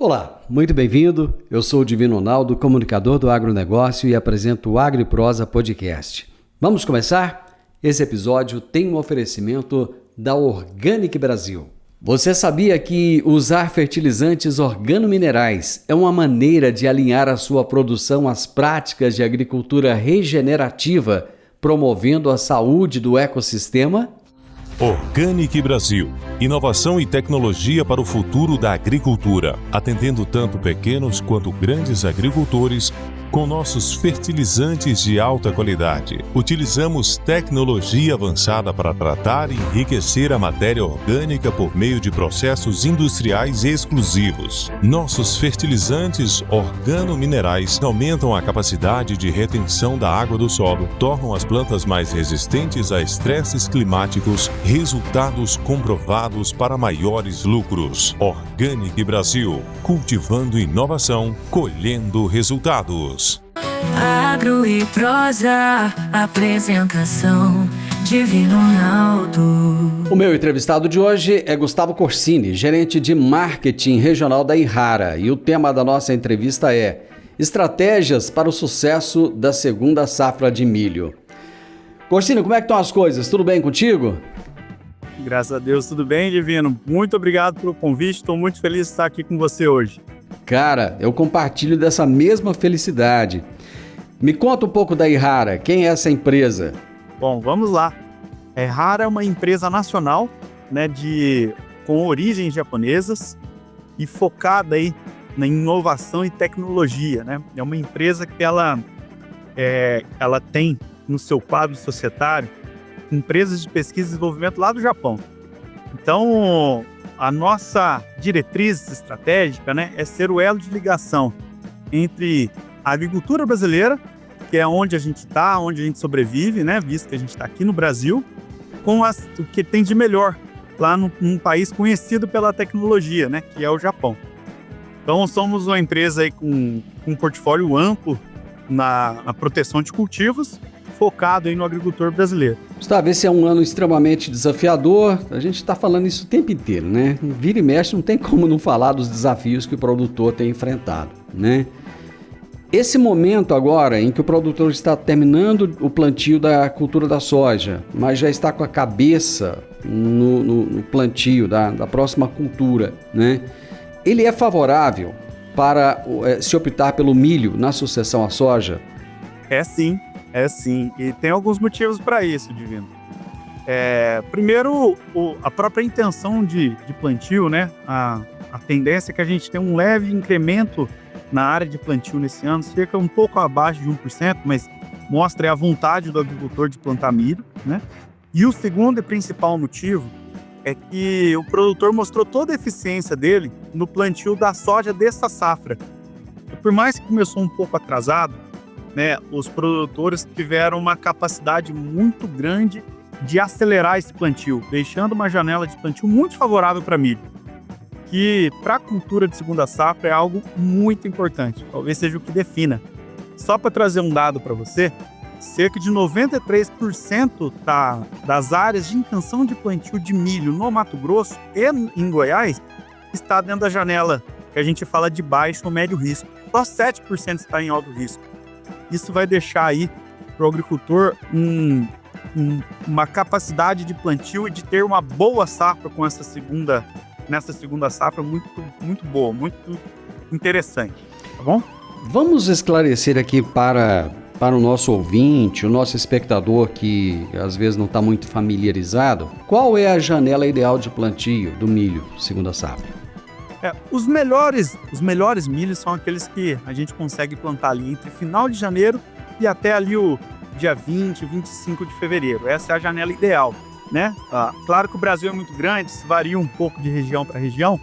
Olá, muito bem-vindo. Eu sou o Divino Ronaldo, comunicador do agronegócio e apresento o AgriProsa Podcast. Vamos começar? Esse episódio tem um oferecimento da Organic Brasil. Você sabia que usar fertilizantes organominerais é uma maneira de alinhar a sua produção às práticas de agricultura regenerativa, promovendo a saúde do ecossistema? Organic Brasil. Inovação e tecnologia para o futuro da agricultura, atendendo tanto pequenos quanto grandes agricultores com nossos fertilizantes de alta qualidade. Utilizamos tecnologia avançada para tratar e enriquecer a matéria orgânica por meio de processos industriais exclusivos. Nossos fertilizantes organominerais aumentam a capacidade de retenção da água do solo, tornam as plantas mais resistentes a estresses climáticos, resultados comprovados para maiores lucros. Organic Brasil, cultivando inovação, colhendo resultados. Agro e Prosa, apresentação Divino Ronaldo. O meu entrevistado de hoje é Gustavo Corsini, gerente de marketing regional da Yara, e o tema da nossa entrevista é Estratégias para o sucesso da segunda safra de milho. Corsini, como é que estão as coisas? Tudo bem contigo? Graças a Deus, tudo bem, Divino? Muito obrigado pelo convite, estou muito feliz de estar aqui com você hoje. Cara, eu compartilho dessa mesma felicidade. Me conta um pouco da Yara, quem é essa empresa? Bom, vamos lá. A Yara é uma empresa nacional, com origens japonesas e focada aí na inovação e tecnologia, né? É uma empresa que ela tem no seu quadro societário empresas de pesquisa e desenvolvimento lá do Japão. Então, a nossa diretriz estratégica, é ser o elo de ligação entre a agricultura brasileira, que é onde a gente está, onde a gente sobrevive, visto que a gente está aqui no Brasil, com o que tem de melhor lá num país conhecido pela tecnologia, que é o Japão. Então, somos uma empresa aí com um portfólio amplo na proteção de cultivos, focado aí no agricultor brasileiro. Gustavo, esse é um ano extremamente desafiador, a gente está falando isso o tempo inteiro, Vira e mexe, não tem como não falar dos desafios que o produtor tem enfrentado, Esse momento agora em que o produtor está terminando o plantio da cultura da soja, mas já está com a cabeça no plantio da próxima cultura, Ele é favorável para se optar pelo milho na sucessão à soja? É sim. E tem alguns motivos para isso, Divino. Primeiro, a própria intenção de plantio, A tendência é que a gente tenha um leve incremento na área de plantio nesse ano, cerca um pouco abaixo de 1%, mas mostra a vontade do agricultor de plantar milho, E o segundo e principal motivo é que o produtor mostrou toda a eficiência dele no plantio da soja dessa safra. E por mais que começou um pouco atrasado, os produtores tiveram uma capacidade muito grande de acelerar esse plantio, deixando uma janela de plantio muito favorável para milho, que para a cultura de segunda safra é algo muito importante, talvez seja o que defina. Só para trazer um dado para você, cerca de 93% das áreas de intenção de plantio de milho no Mato Grosso e em Goiás está dentro da janela que a gente fala de baixo ou médio risco. Só 7% está em alto risco. Isso vai deixar aí para o agricultor uma capacidade de plantio e de ter uma boa safra com nessa segunda safra muito, muito boa, muito interessante, tá bom? Vamos esclarecer aqui para o nosso ouvinte, o nosso espectador que às vezes não está muito familiarizado, qual é a janela ideal de plantio do milho segunda safra? Os melhores milhos são aqueles que a gente consegue plantar ali entre final de janeiro e até ali o dia 20, 25 de fevereiro. Essa é a janela ideal, Claro que o Brasil é muito grande, isso varia um pouco de região para região,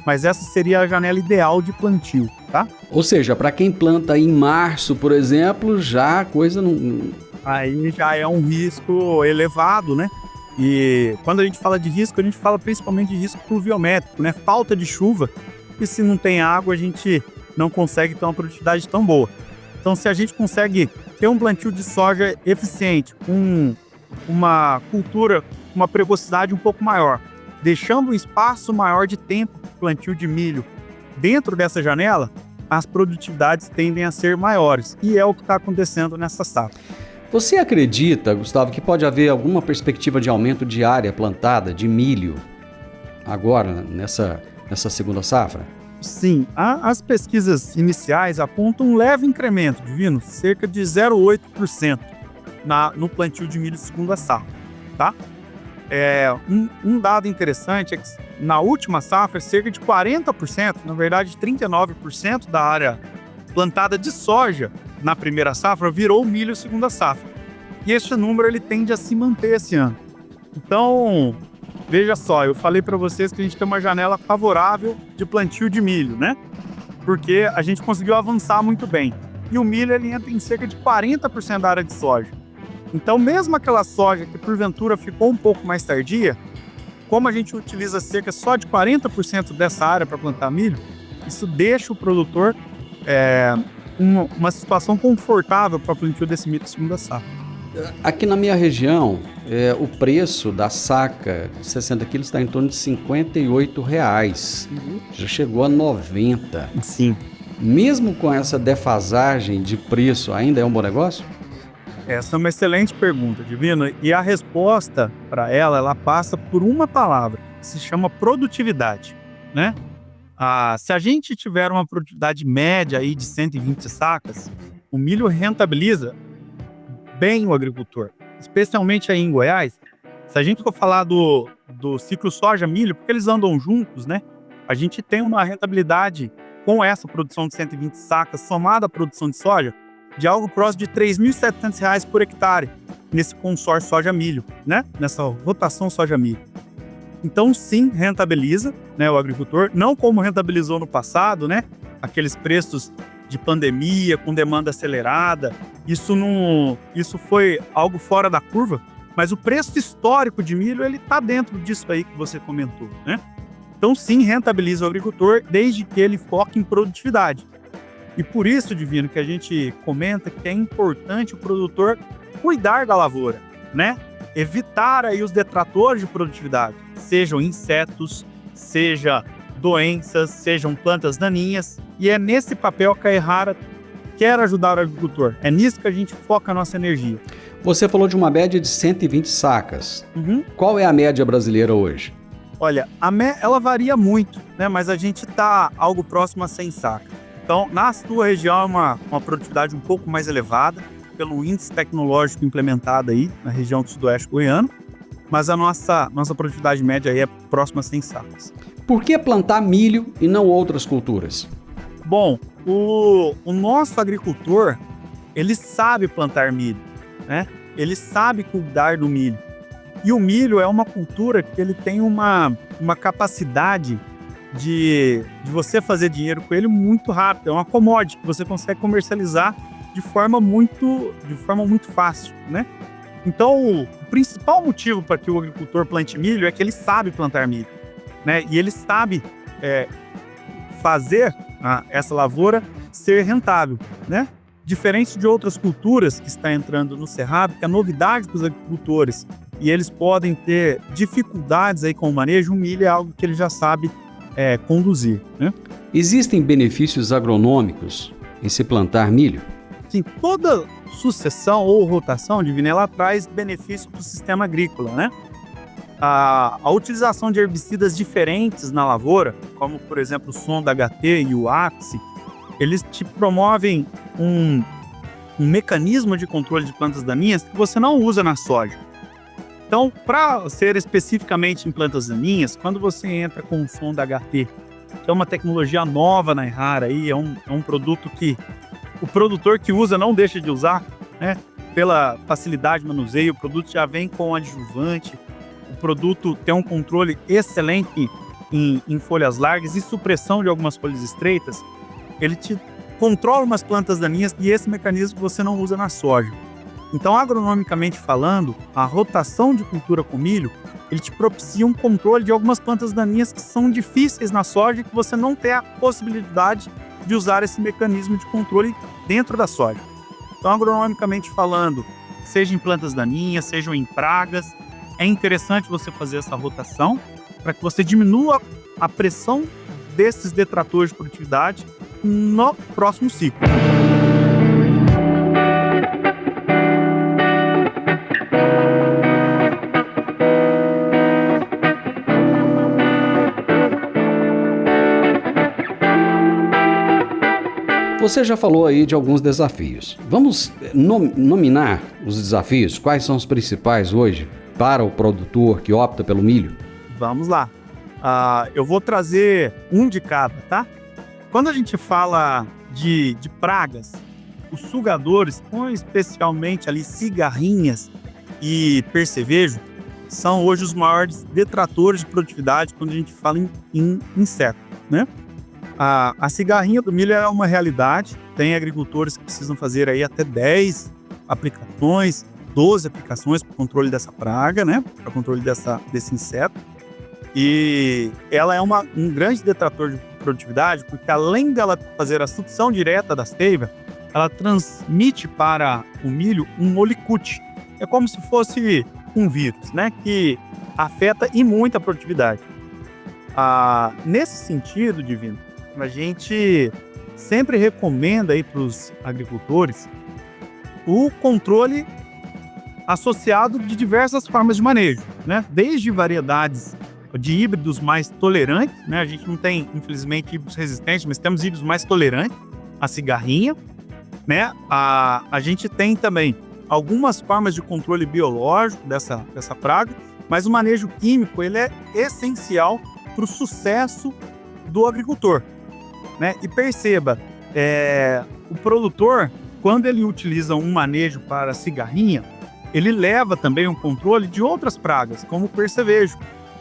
mas essa seria a janela ideal de plantio, tá? Ou seja, para quem planta em março, por exemplo, já a coisa não... Aí já é um risco elevado, E quando a gente fala de risco, a gente fala principalmente de risco pluviométrico, Falta de chuva, e se não tem água, a gente não consegue ter uma produtividade tão boa. Então, se a gente consegue ter um plantio de soja eficiente, com uma cultura, uma precocidade um pouco maior, deixando um espaço maior de tempo para o plantio de milho dentro dessa janela, as produtividades tendem a ser maiores. E é o que está acontecendo nessa safra. Você acredita, Gustavo, que pode haver alguma perspectiva de aumento de área plantada de milho agora, nessa segunda safra? Sim, as pesquisas iniciais apontam um leve incremento, Divino, cerca de 0,8% no plantio de milho segunda safra, tá? Um dado interessante é que na última safra, cerca de 40%, na verdade 39% da área plantada de soja na primeira safra virou milho segunda safra. E esse número ele tende a se manter esse ano. Então, veja só, eu falei para vocês que a gente tem uma janela favorável de plantio de milho, né? Porque a gente conseguiu avançar muito bem. E o milho ele entra em cerca de 40% da área de soja. Então, mesmo aquela soja que porventura ficou um pouco mais tardia, como a gente utiliza cerca só de 40% dessa área para plantar milho, isso deixa o produtor uma situação confortável para o plantio desse milho de segunda safra. Aqui na minha região, o preço da saca de 60 quilos está em torno de R$ 58,00. Já chegou a R$ 90. Sim. Mesmo com essa defasagem de preço, ainda é um bom negócio? Essa é uma excelente pergunta, Divino. E a resposta para ela passa por uma palavra, que se chama produtividade, né? Se a gente tiver uma produtividade média aí de 120 sacas, o milho rentabiliza bem o agricultor, especialmente aí em Goiás. Se a gente for falar do ciclo soja-milho, porque eles andam juntos, né? A gente tem uma rentabilidade com essa produção de 120 sacas somada à produção de soja de algo próximo de R$ 3.700 por hectare nesse consórcio soja-milho, né? Nessa rotação soja-milho. Então, sim, rentabiliza, né, o agricultor, não como rentabilizou no passado, né? Aqueles preços de pandemia, com demanda acelerada, isso foi algo fora da curva, mas o preço histórico de milho, ele está dentro disso aí que você comentou, né? Então, sim, rentabiliza o agricultor, desde que ele foque em produtividade. E por isso, Divino, que a gente comenta que é importante o produtor cuidar da lavoura, né? Evitar aí os detratores de produtividade, sejam insetos, seja doenças, sejam plantas daninhas, e é nesse papel que a Errara quer ajudar o agricultor. É nisso que a gente foca a nossa energia. Você falou de uma média de 120 sacas. Qual é a média brasileira hoje? Olha, ela varia muito, né? Mas a gente está algo próximo a 100 sacas. Então, na sua região é uma produtividade um pouco mais elevada, pelo índice tecnológico implementado aí na região do sudoeste goiano, mas a nossa produtividade média aí é próxima a 100 sacas. Por que plantar milho e não outras culturas? Bom, o nosso agricultor, ele sabe plantar milho, né? Ele sabe cuidar do milho. E o milho é uma cultura que ele tem uma capacidade de você fazer dinheiro com ele muito rápido. É uma commodity que você consegue comercializar de forma muito fácil, né? Então, o principal motivo para que o agricultor plante milho é que ele sabe plantar milho, né? E ele sabe fazer essa lavoura ser rentável, né? Diferente de outras culturas que está entrando no cerrado, que é novidade para os agricultores e eles podem ter dificuldades aí com o manejo, o milho é algo que ele já sabe conduzir, né? Existem benefícios agronômicos em se plantar milho? Sim, toda sucessão ou rotação, Divino, ela traz benefício para o sistema agrícola, né? A utilização de herbicidas diferentes na lavoura, como, por exemplo, o Sonda HT e o Apice, eles te promovem um mecanismo de controle de plantas daninhas que você não usa na soja. Então, para ser especificamente em plantas daninhas, quando você entra com o Sonda HT, que é uma tecnologia nova na Errara, aí, é um produto que o produtor que usa não deixa de usar, né? Pela facilidade de manuseio, o produto já vem com adjuvante, o produto tem um controle excelente em folhas largas e supressão de algumas folhas estreitas. Ele te controla umas plantas daninhas e esse mecanismo você não usa na soja. Então, agronomicamente falando, a rotação de cultura com milho, ele te propicia um controle de algumas plantas daninhas que são difíceis na soja e que você não tem a possibilidade de usar esse mecanismo de controle dentro da soja. Então, agronomicamente falando, seja em plantas daninhas, sejam em pragas, é interessante você fazer essa rotação para que você diminua a pressão desses detratores de produtividade no próximo ciclo. Você já falou aí de alguns desafios. Vamos nominar os desafios? Quais são os principais hoje para o produtor que opta pelo milho? Vamos lá. Eu vou trazer um de cada, tá? Quando a gente fala de pragas, os sugadores, especialmente ali cigarrinhas e percevejo, são hoje os maiores detratores de produtividade quando a gente fala em inseto, né? A cigarrinha do milho é uma realidade. Tem agricultores que precisam fazer aí até 10 aplicações, 12 aplicações para o controle dessa praga, né? Para o controle desse inseto. E ela é um grande detrator de produtividade, porque além dela fazer a sucção direta da seiva, ela transmite para o milho um olicute. É como se fosse um vírus, né? Que afeta e muito a produtividade. Nesse sentido, Divino, a gente sempre recomenda aí para os agricultores o controle associado de diversas formas de manejo, né? Desde variedades de híbridos mais tolerantes, né? A gente não tem, infelizmente, híbridos resistentes, mas temos híbridos mais tolerantes à cigarrinha, né? A gente tem também algumas formas de controle biológico dessa praga, mas o manejo químico ele é essencial para o sucesso do agricultor, né? E perceba, o produtor, quando ele utiliza um manejo para cigarrinha, ele leva também um controle de outras pragas, como o percevejo,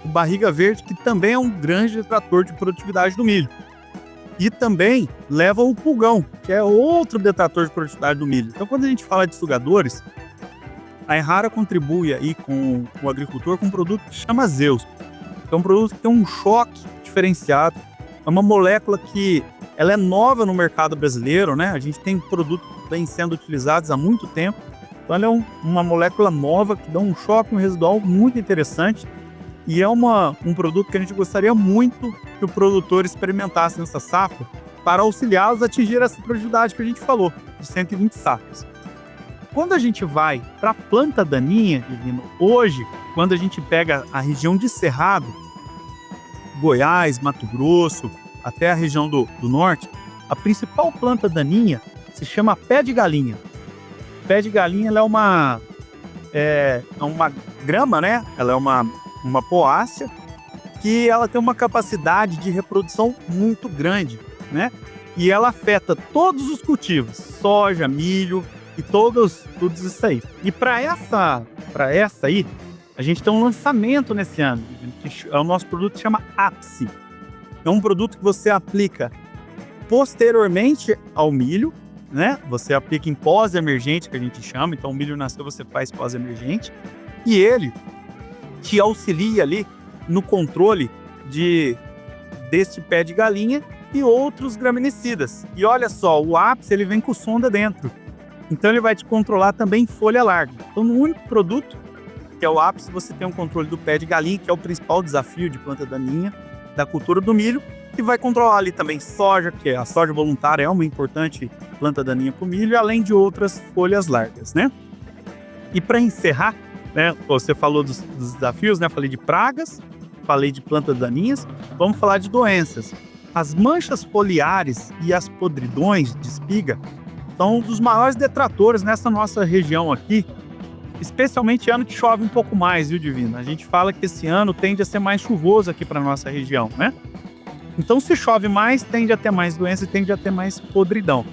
o barriga verde, que também é um grande detrator de produtividade do milho. E também leva o pulgão, que é outro detrator de produtividade do milho. Então, quando a gente fala de sugadores, a Errara contribui aí com o agricultor com um produto que se chama Zeus. É um produto que tem um choque diferenciado. É uma molécula que ela é nova no mercado brasileiro, né? A gente tem produtos que vêm sendo utilizados há muito tempo. Então ela é uma molécula nova que dá um choque residual muito interessante. E é um produto que a gente gostaria muito que o produtor experimentasse nessa safra para auxiliá-los a atingir essa produtividade que a gente falou, de 120 sacas. Quando a gente vai para a planta daninha, Divino, hoje, quando a gente pega a região de Cerrado, Goiás, Mato Grosso, até a região do norte, a principal planta daninha se chama pé de galinha. Pé de galinha ela é uma grama, né? Ela é uma poácea que ela tem uma capacidade de reprodução muito grande, né? E ela afeta todos os cultivos, soja, milho e tudo isso aí. E para essa aí, a gente tem um lançamento nesse ano, que é o nosso produto que chama Ápice. É um produto que você aplica posteriormente ao milho, né? Você aplica em pós-emergente, que a gente chama. Então, o milho nasceu, você faz pós-emergente. E ele te auxilia ali no controle desse pé de galinha e outros graminicidas. E olha só, o Ápice ele vem com sonda dentro. Então, ele vai te controlar também folha larga. Então, no único produto, que é o Ápice, você tem um controle do pé de galinha, que é o principal desafio de planta daninha da cultura do milho, e vai controlar ali também soja, que a soja voluntária é uma importante planta daninha para o milho, além de outras folhas largas, né? E para encerrar, né, você falou dos desafios, né? Falei de pragas, falei de plantas daninhas, vamos falar de doenças. As manchas foliares e as podridões de espiga são um dos maiores detratores nessa nossa região aqui, especialmente ano que chove um pouco mais, viu, Divino? A gente fala que esse ano tende a ser mais chuvoso aqui para nossa região, né? Então, se chove mais, tende a ter mais doença e tende a ter mais podridão.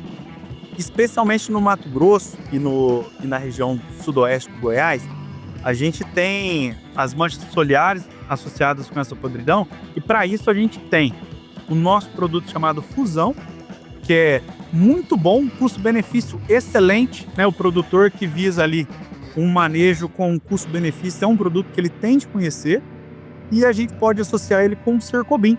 Especialmente no Mato Grosso e na região sudoeste do Goiás, a gente tem as manchas foliares associadas com essa podridão, e para isso a gente tem o nosso produto chamado Fusão, que é muito bom, custo-benefício excelente, né? O produtor que visa ali um manejo com custo-benefício é um produto que ele tem de conhecer, e a gente pode associar ele com o Cercobin,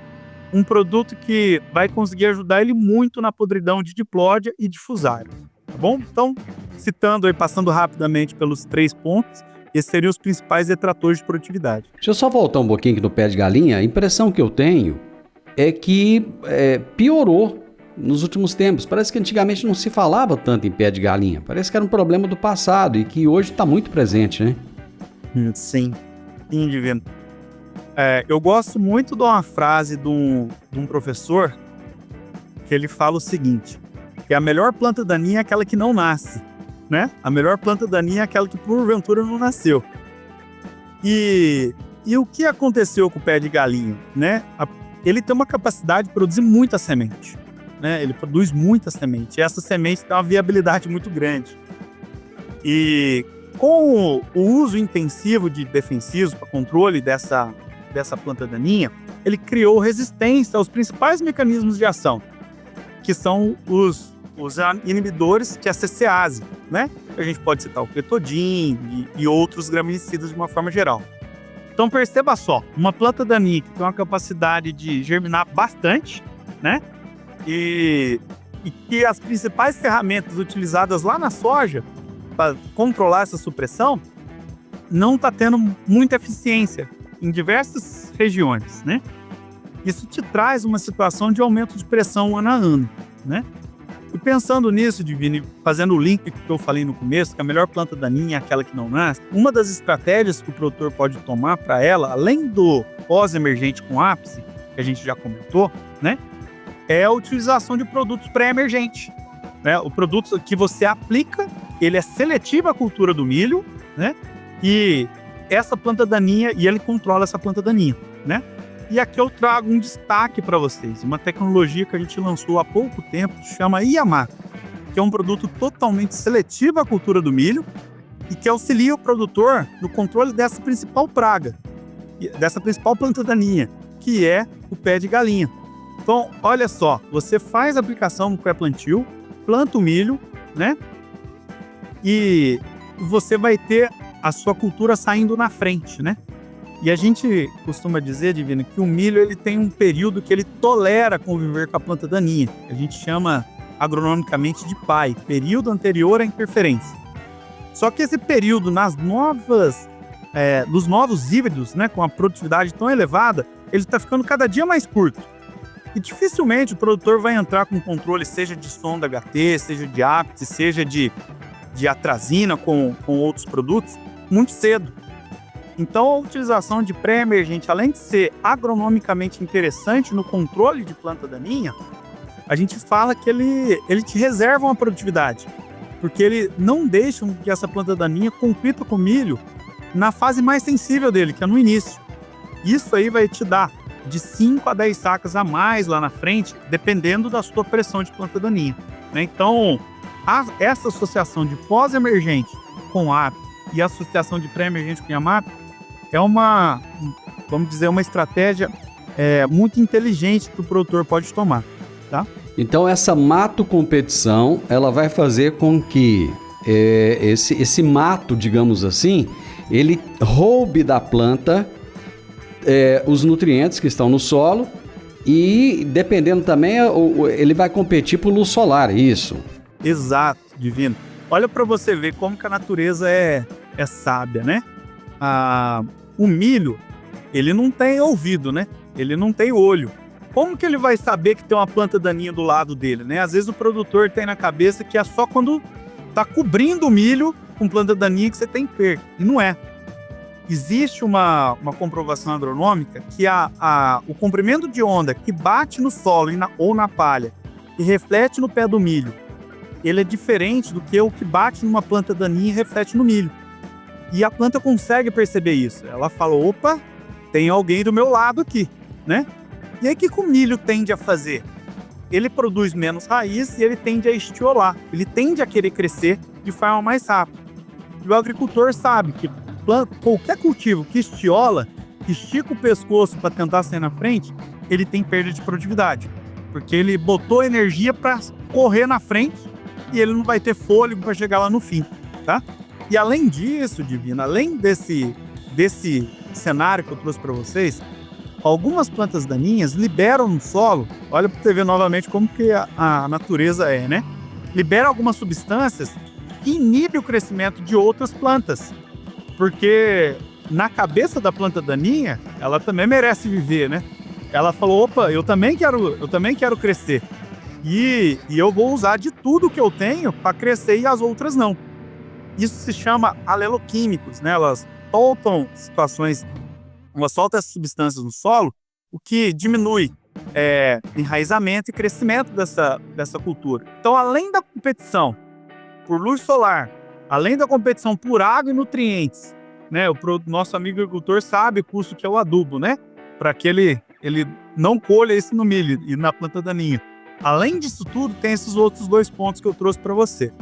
um produto que vai conseguir ajudar ele muito na podridão de diplódia e de fusário, tá bom? Então, citando aí, passando rapidamente pelos 3 pontos, esses seriam os principais detratores de produtividade. Deixa eu só voltar um pouquinho aqui no pé de galinha. A impressão que eu tenho é que piorou nos últimos tempos. Parece que antigamente não se falava tanto em pé de galinha. Parece que era um problema do passado e que hoje está muito presente, né? Sim, Divino. Eu gosto muito de uma frase de um professor que ele fala o seguinte, que a melhor planta daninha é aquela que não nasce, né? A melhor planta daninha é aquela que porventura não nasceu. E o que aconteceu com o pé de galinha, né? Ele tem uma capacidade de produzir muita semente, né? Ele produz muita semente, e essa semente tem uma viabilidade muito grande. E com o uso intensivo de defensivos para controle dessa planta daninha, ele criou resistência aos principais mecanismos de ação, que são os inibidores de CCase, né? A gente pode citar o cletodin e outros graminicidas de uma forma geral. Então perceba só, uma planta daninha que tem uma capacidade de germinar bastante, né? E que as principais ferramentas utilizadas lá na soja para controlar essa supressão não está tendo muita eficiência em diversas regiões, né? Isso te traz uma situação de aumento de pressão ano a ano, né? E pensando nisso, Divino, fazendo o link que eu falei no começo, que a melhor planta daninha é aquela que não nasce, uma das estratégias que o produtor pode tomar para ela, além do pós-emergente com ápice, que a gente já comentou, né? É a utilização de produtos pré-emergentes, né? O produto que você aplica, ele é seletivo à cultura do milho, né? E essa planta daninha, e ele controla essa planta daninha, né? E aqui eu trago um destaque para vocês, uma tecnologia que a gente lançou há pouco tempo, que chama Yamato, que é um produto totalmente seletivo à cultura do milho e que auxilia o produtor no controle dessa principal praga, dessa principal planta daninha, que é o pé de galinha. Então, olha só, você faz a aplicação no pré-plantio, planta o milho, né? E você vai ter a sua cultura saindo na frente, né? E a gente costuma dizer, Divino, que o milho ele tem um período que ele tolera conviver com a planta daninha. A gente chama agronomicamente de PAI, período anterior à interferência. Só que esse período nos novos híbridos, né, com a produtividade tão elevada, ele está ficando cada dia mais curto. E dificilmente o produtor vai entrar com controle, seja de sonda HT, seja de ápice, seja de atrazina com outros produtos, muito cedo. Então, a utilização de pré-emergente, além de ser agronomicamente interessante no controle de planta daninha, a gente fala que ele te reserva uma produtividade, porque ele não deixa que essa planta daninha compita com o milho na fase mais sensível dele, que é no início. Isso aí vai te dar de 5 a 10 sacas a mais lá na frente, dependendo da sua pressão de planta daninha, né? Então, essa associação de pós-emergente com AP e a associação de pré-emergente com Yamato é uma estratégia muito inteligente que o produtor pode tomar, tá? Então essa mato competição, ela vai fazer com que esse mato, digamos assim, ele roube da planta os nutrientes que estão no solo e, dependendo também, ele vai competir por luz solar, isso? Exato, Divino. Olha para você ver como que a natureza é sábia, né? O milho, ele não tem ouvido, né? Ele não tem olho. Como que ele vai saber que tem uma planta daninha do lado dele, né? Às vezes o produtor tem na cabeça que é só quando tá cobrindo o milho com planta daninha que você tem perca. E não é. Existe uma comprovação agronômica que o comprimento de onda que bate no solo ou na palha e reflete no pé do milho, ele é diferente do que o que bate numa planta daninha e reflete no milho. E a planta consegue perceber isso. Ela fala, opa, tem alguém do meu lado aqui, né? E aí o que o milho tende a fazer? Ele produz menos raiz e ele tende a estiolar. Ele tende a querer crescer de forma mais rápida. E o agricultor sabe que qualquer cultivo que estiola, que estica o pescoço para tentar sair na frente, ele tem perda de produtividade. Porque ele botou energia para correr na frente e ele não vai ter fôlego para chegar lá no fim, tá? E além disso, Divino, além desse cenário que eu trouxe para vocês, algumas plantas daninhas liberam no solo, olha para você ver novamente como que a natureza é, né? Libera algumas substâncias que inibem o crescimento de outras plantas. Porque na cabeça da planta daninha, ela também merece viver, né? ela falou, opa, eu também quero crescer. E eu vou usar de tudo que eu tenho para crescer e as outras não. Isso se chama aleloquímicos, né? Elas soltam essas substâncias no solo, o que diminui enraizamento e crescimento dessa cultura. Então, além da competição por luz solar, além da competição por água e nutrientes, né? O nosso amigo agricultor sabe o custo que é o adubo, né? Para que ele não colha isso no milho e na planta daninha. Além disso tudo, tem esses outros 2 pontos que eu trouxe para você.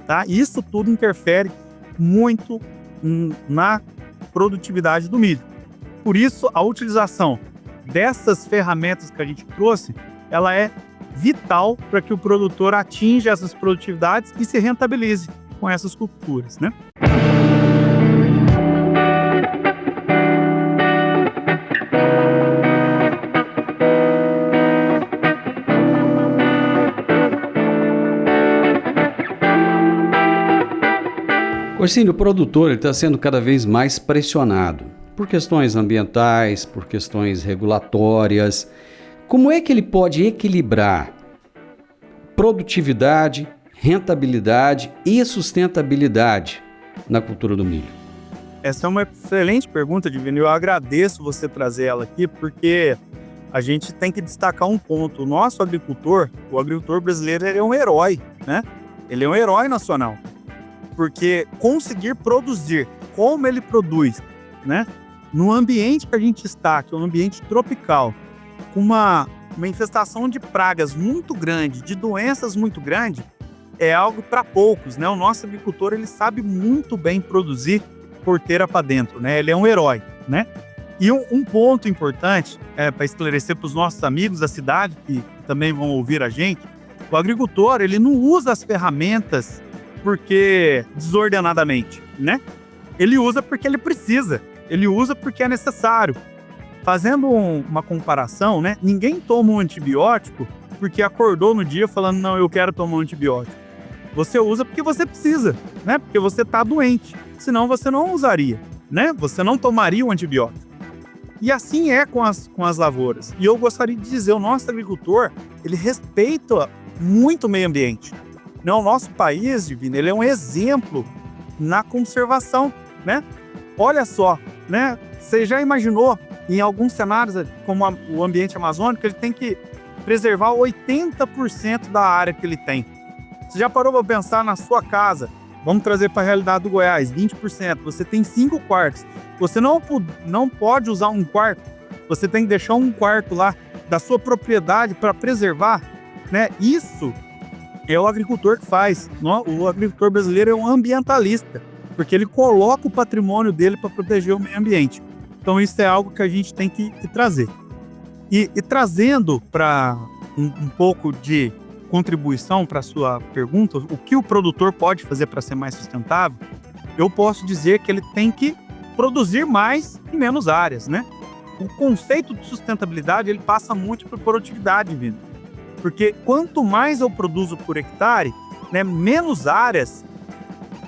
Tá? Isso tudo interfere muito na produtividade do milho. Por isso, a utilização dessas ferramentas que a gente trouxe, ela é vital para que o produtor atinja essas produtividades e se rentabilize com essas culturas, né? Orsini, o produtor está sendo cada vez mais pressionado por questões ambientais, por questões regulatórias. Como é que ele pode equilibrar produtividade, rentabilidade e sustentabilidade na cultura do milho? Essa é uma excelente pergunta, Divino. Eu agradeço você trazer ela aqui, porque a gente tem que destacar um ponto. O nosso agricultor, o agricultor brasileiro, ele é um herói, né? Ele é um herói nacional. Porque conseguir produzir como ele produz, né? No ambiente que a gente está, que é um ambiente tropical, com uma infestação de pragas muito grande, de doenças muito grande, é algo para poucos, né? O nosso agricultor, ele sabe muito bem produzir porteira para dentro, né? Ele é um herói, né? E um ponto importante para esclarecer para os nossos amigos da cidade, que também vão ouvir a gente, o agricultor, ele não usa as ferramentas porque desordenadamente, né? Ele usa porque ele precisa, ele usa porque é necessário. Fazendo uma comparação, né? Ninguém toma um antibiótico porque acordou no dia falando, não, eu quero tomar um antibiótico. Você usa porque você precisa, né? Porque você está doente, senão você não usaria, né? Você não tomaria o antibiótico. E assim é com as lavouras. E eu gostaria de dizer, o nosso agricultor, ele respeita muito o meio ambiente. O nosso país, Divino, ele é um exemplo na conservação, né? Olha só, né? Você já imaginou, em alguns cenários, como o ambiente amazônico, ele tem que preservar 80% da área que ele tem. Você já parou para pensar na sua casa? Vamos trazer para a realidade do Goiás, 20%. Você tem 5 quartos. Você não pode usar um quarto. Você tem que deixar um quarto lá da sua propriedade para preservar, né? Isso é o agricultor que faz. O agricultor brasileiro é um ambientalista, porque ele coloca o patrimônio dele para proteger o meio ambiente. Então isso é algo que a gente tem que trazer. E trazendo para um pouco de contribuição para a sua pergunta, o que o produtor pode fazer para ser mais sustentável, eu posso dizer que ele tem que produzir mais em menos áreas, né? O conceito de sustentabilidade, ele passa muito por produtividade, Vino. Porque quanto mais eu produzo por hectare, né, menos áreas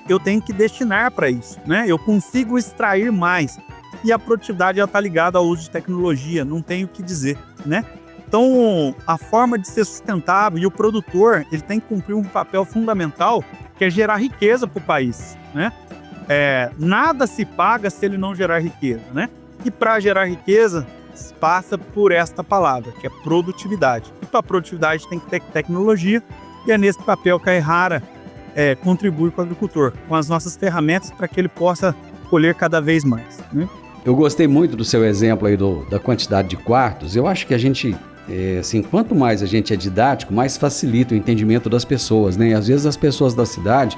eu tenho que destinar para isso, né? Eu consigo extrair mais. E a produtividade está ligada ao uso de tecnologia, não tenho o que dizer, né? Então, a forma de ser sustentável e o produtor, ele tem que cumprir um papel fundamental, que é gerar riqueza para o país, né? Nada se paga se ele não gerar riqueza, né? E para gerar riqueza, passa por esta palavra, que é produtividade. E para a produtividade tem que ter tecnologia, e é nesse papel que a Errara contribui com o agricultor, com as nossas ferramentas para que ele possa colher cada vez mais, né? Eu gostei muito do seu exemplo aí da quantidade de quartos. Eu acho que a gente, assim, quanto mais a gente é didático, mais facilita o entendimento das pessoas, né? E às vezes as pessoas da cidade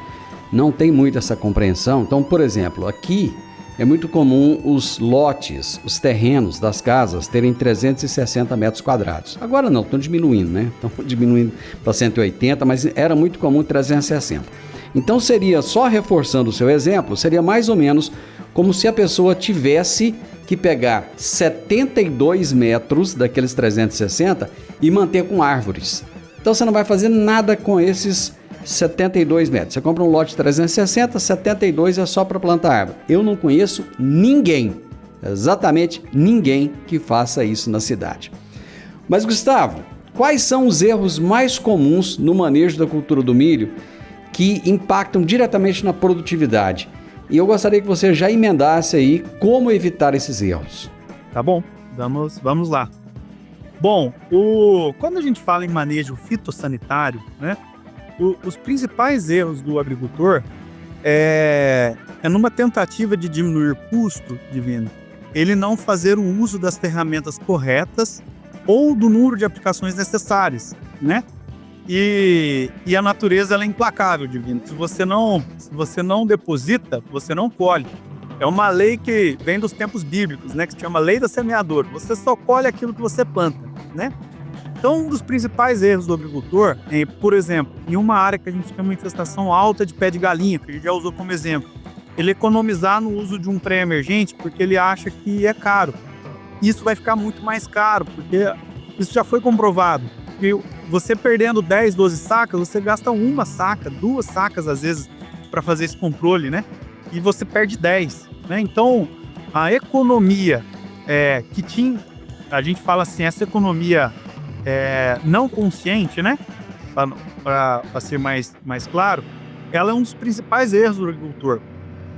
não têm muito essa compreensão. Então, por exemplo, aqui é muito comum os lotes, os terrenos das casas terem 360 metros quadrados. Agora não, estão diminuindo, né? Estão diminuindo para 180, mas era muito comum 360. Então seria, só reforçando o seu exemplo, seria mais ou menos como se a pessoa tivesse que pegar 72 metros daqueles 360 e manter com árvores. Então você não vai fazer nada com esses 72 metros. Você compra um lote de 360, 72 é só para plantar árvore. Eu não conheço ninguém, exatamente ninguém, que faça isso na cidade. Mas, Gustavo, quais são os erros mais comuns no manejo da cultura do milho que impactam diretamente na produtividade? E eu gostaria que você já emendasse aí como evitar esses erros. Tá bom, vamos lá. Bom, quando a gente fala em manejo fitossanitário, né, os principais erros do agricultor é numa tentativa de diminuir custo, Divino, ele não fazer o uso das ferramentas corretas ou do número de aplicações necessárias, né? E a natureza ela é implacável, Divino. Se você não deposita, você não colhe. É uma lei que vem dos tempos bíblicos, né? Que se chama lei da semeadora. Você só colhe aquilo que você planta, né? Então, um dos principais erros do agricultor é, por exemplo, em uma área que a gente tem uma infestação alta de pé de galinha, que a gente já usou como exemplo, ele economizar no uso de um pré-emergente porque ele acha que é caro. Isso vai ficar muito mais caro, porque isso já foi comprovado. Que você perdendo 10, 12 sacas, você gasta uma saca, 2 sacas às vezes para fazer esse controle, né? E você perde 10, né? Então, a economia que tinha, a gente fala assim, essa economia não consciente, né? Para ser mais claro, ela é um dos principais erros do agricultor.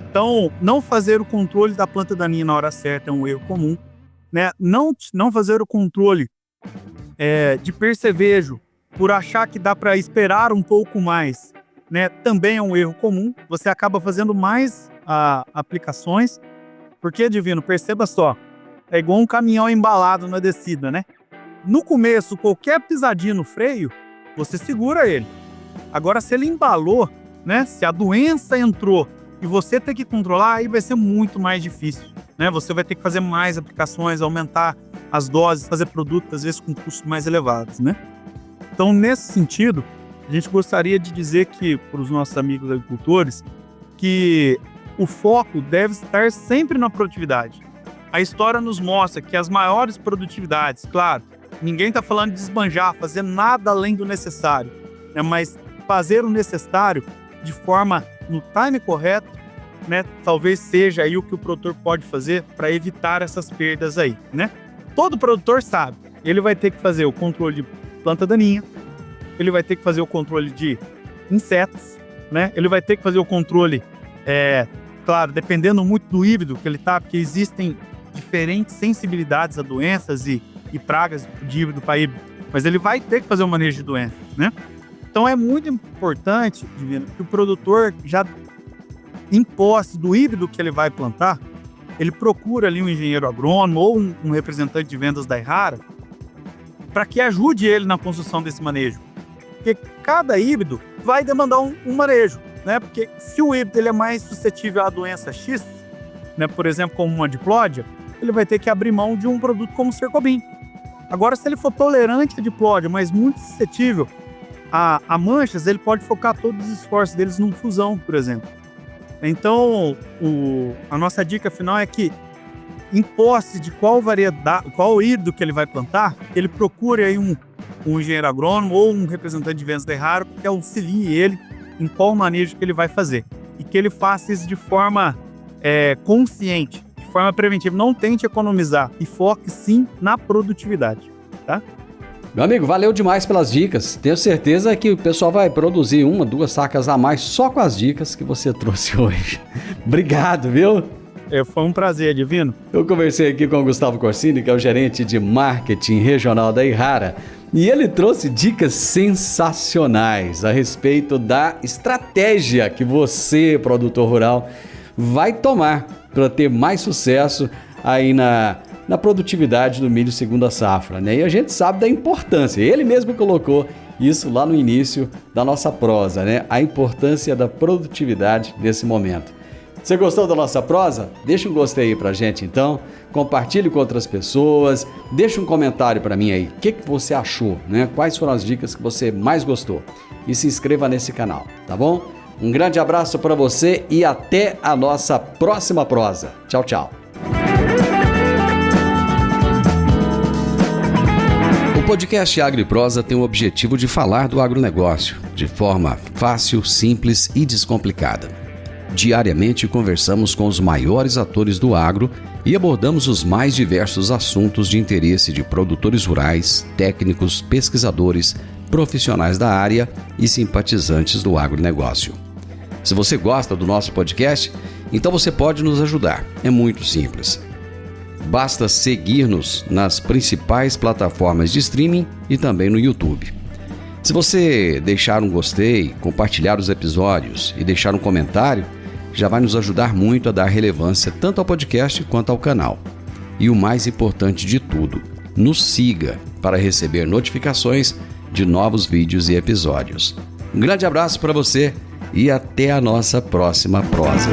Então, não fazer o controle da planta daninha na hora certa é um erro comum, né? Não fazer o controle de percevejo por achar que dá para esperar um pouco mais, né? Também é um erro comum. Você acaba fazendo mais aplicações, porque, Divino, perceba só, é igual um caminhão embalado na descida, né? No começo, qualquer pisadinha no freio, você segura ele. Agora, se ele embalou, né? Se a doença entrou e você tem que controlar, aí vai ser muito mais difícil, né? Você vai ter que fazer mais aplicações, aumentar as doses, fazer produtos, às vezes, com custos mais elevados, né? Então, nesse sentido, a gente gostaria de dizer que, para os nossos amigos agricultores, que o foco deve estar sempre na produtividade. A história nos mostra que as maiores produtividades, claro, ninguém está falando de esbanjar, fazer nada além do necessário, né? Mas fazer o necessário de forma no time correto, né? Talvez seja aí o que o produtor pode fazer para evitar essas perdas aí, né? Todo produtor sabe, ele vai ter que fazer o controle de planta daninha, ele vai ter que fazer o controle de insetos, né? Ele vai ter que fazer o controle, claro, dependendo muito do híbrido que ele tá, porque existem diferentes sensibilidades a doenças e pragas de híbrido para híbrido, mas ele vai ter que fazer o manejo de doenças, né? Então é muito importante, Divino, que o produtor já em posse do híbrido que ele vai plantar, ele procura ali um engenheiro agrônomo ou um representante de vendas da Errara para que ajude ele na construção desse manejo. Porque cada híbrido vai demandar um manejo, né? Porque se o híbrido ele é mais suscetível à doença X, né? Por exemplo, como uma diplódia, ele vai ter que abrir mão de um produto como o Cercobin. Agora, se ele for tolerante à diplódia, mas muito suscetível a manchas, ele pode focar todos os esforços deles num fusão, por exemplo. Então, a nossa dica final é que, em posse de qual híbrido que ele vai plantar, ele procure aí um engenheiro agrônomo ou um representante de vendas da Errara que auxilie ele em qual manejo que ele vai fazer. E que ele faça isso de forma consciente, de forma preventiva. Não tente economizar e foque sim na produtividade, tá? Meu amigo, valeu demais pelas dicas. Tenho certeza que o pessoal vai produzir 1, 2 sacas a mais só com as dicas que você trouxe hoje. Obrigado, viu? Foi um prazer, Divino. Eu conversei aqui com o Gustavo Corsini, que é o gerente de marketing regional da Errara, e ele trouxe dicas sensacionais a respeito da estratégia que você, produtor rural, vai tomar para ter mais sucesso aí na produtividade do milho segunda safra, né? E a gente sabe da importância, ele mesmo colocou isso lá no início da nossa prosa, né? A importância da produtividade nesse momento. Você gostou da nossa prosa? Deixa um gostei aí pra gente então, compartilhe com outras pessoas, deixa um comentário pra mim aí, o que você achou, né? Quais foram as dicas que você mais gostou? E se inscreva nesse canal, tá bom? Um grande abraço para você e até a nossa próxima prosa. Tchau, tchau. O podcast Agro e Prosa tem o objetivo de falar do agronegócio de forma fácil, simples e descomplicada. Diariamente conversamos com os maiores atores do agro e abordamos os mais diversos assuntos de interesse de produtores rurais, técnicos, pesquisadores, profissionais da área e simpatizantes do agronegócio. Se você gosta do nosso podcast, então você pode nos ajudar. É muito simples. Basta seguir-nos nas principais plataformas de streaming e também no YouTube. Se você deixar um gostei, compartilhar os episódios e deixar um comentário, já vai nos ajudar muito a dar relevância tanto ao podcast quanto ao canal. E o mais importante de tudo, nos siga para receber notificações de novos vídeos e episódios. Um grande abraço para você e até a nossa próxima prosa.